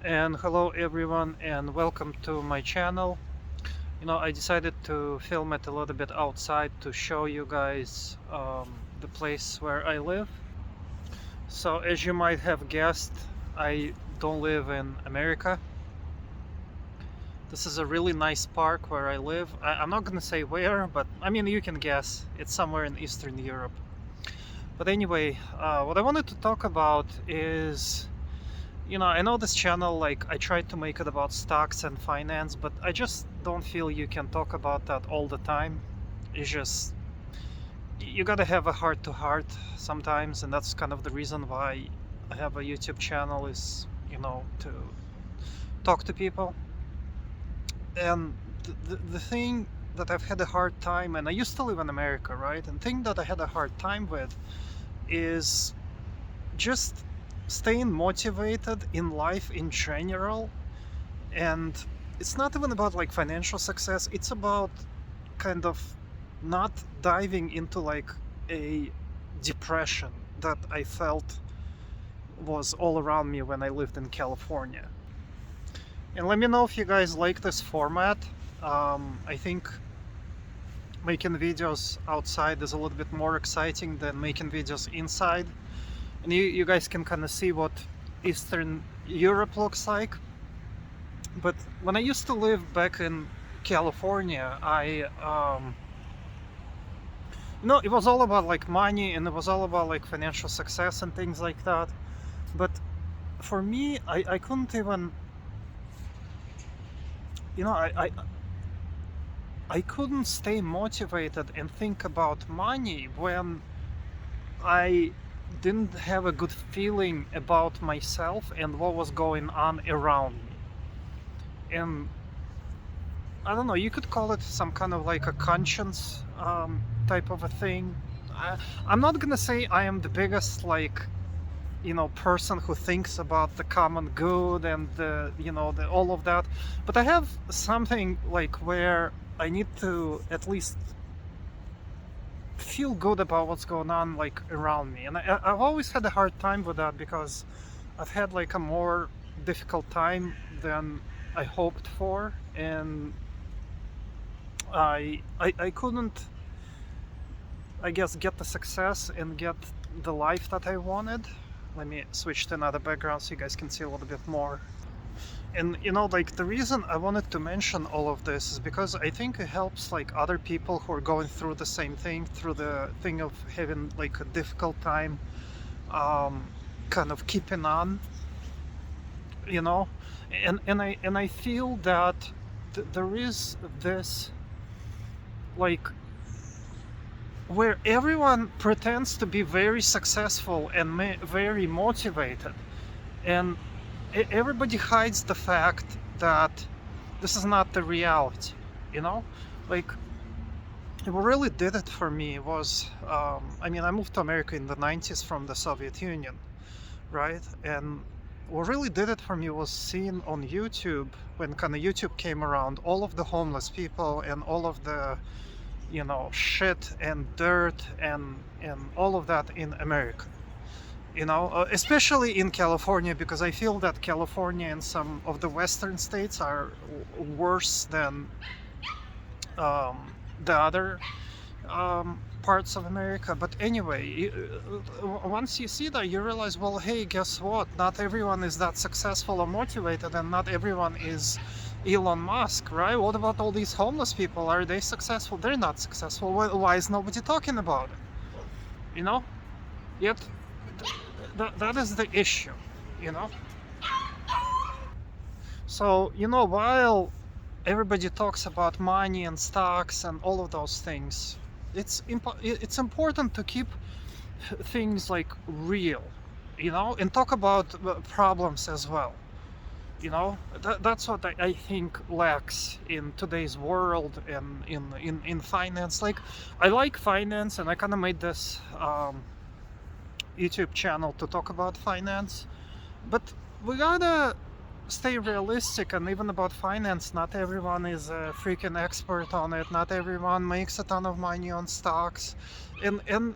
And hello everyone and welcome to my channel. I decided to film it a little bit outside to show you guys the place where I live. So as you might have guessed, I don't live in America. This is a really nice park where I live. I'm not gonna say where, but I mean you can guess. It's somewhere in Eastern Europe. But anyway, what I wanted to talk about is I know this channel, like, I tried to make it about stocks and finance, but I just don't feel you can talk about that all the time. It's just, you gotta have a heart to heart sometimes, and that's kind of the reason why I have a YouTube channel is, to talk to people. And the thing that I've had a hard time, and I used to live in America, right? And the thing that I had a hard time with is just staying motivated in life in general. And it's not even about like financial success, it's about kind of not diving into like a depression that I felt was all around me when I lived in California. And let me know if you guys like this format. I think making videos outside is a little bit more exciting than making videos inside. And you guys can kind of see what Eastern Europe looks like. But when I used to live back in California, it was all about like money, and it was all about like financial success and things like that. But for me, I couldn't even, you know, I couldn't stay motivated and think about money when I didn't have a good feeling about myself and what was going on around me. And I don't know, you could call it some kind of like a conscience type of a thing. I'm not gonna say I am the biggest person who thinks about the common good and the all of that, but I have something like where I need to at least feel good about what's going on like around me. And I've always had a hard time with that because I've had like a more difficult time than I hoped for, and I couldn't, I guess, get the success and get the life that I wanted. Let me switch to another background so you guys can see a little bit more. And like, the reason I wanted to mention all of this is because I think it helps like other people who are going through the same thing, through the thing of having like a difficult time kind of keeping on, you know. And I feel that there is this, like, where everyone pretends to be very successful and very motivated, and everybody hides the fact that this is not the reality, you know. Like, what really did it for me was, I moved to America in the 90s from the Soviet Union, right? And what really did it for me was seeing on YouTube, when kind of YouTube came around, all of the homeless people and all of the shit and dirt and all of that in America. Especially in California, because I feel that California and some of the western states are worse than um, the other parts of America. But anyway, once you see that, you realize, well, hey, guess what? Not everyone is that successful or motivated, and not everyone is Elon Musk, right? What about all these homeless people? Are they successful? They're not successful. Why is nobody talking about it? You know? Yet, that is the issue, you know? So, while everybody talks about money and stocks and all of those things, it's important to keep things like real, and talk about problems as well. That's what I think lacks in today's world and in finance. Like, I like finance, and I kind of made this YouTube channel to talk about finance, but we gotta stay realistic. And even about finance, not everyone is a freaking expert on it, not everyone makes a ton of money on stocks. And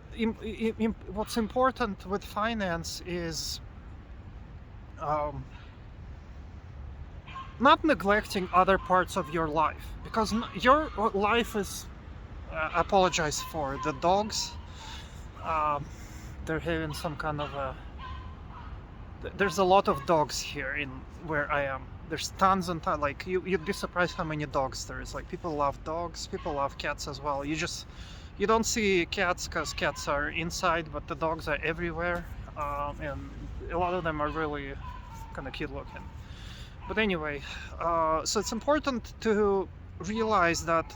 what's important with finance is, not neglecting other parts of your life, because your life is, I apologize for the dogs. Um, they're having some kind of a. There's a lot of dogs here in where I am. There's tons and tons. Like you'd be surprised how many dogs there is. Like people love dogs, people love cats as well. You don't see cats because cats are inside, but the dogs are everywhere, and a lot of them are really kind of cute looking. But anyway, so it's important to realize that,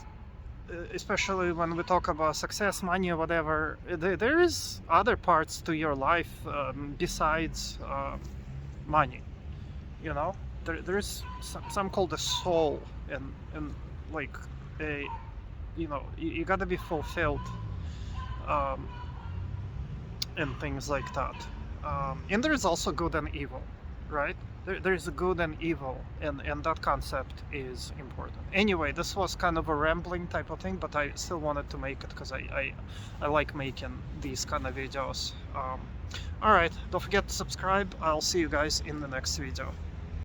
especially when we talk about success, money, or whatever, there is other parts to your life besides money. You know, there's some called the soul, and like a, you gotta be fulfilled, um, and things like that. And there's also good and evil, right? There's a good and evil, and that concept is important. Anyway, this was kind of a rambling type of thing, but I still wanted to make it because I like making these kind of videos. All right, don't forget to subscribe. I'll see you guys in the next video.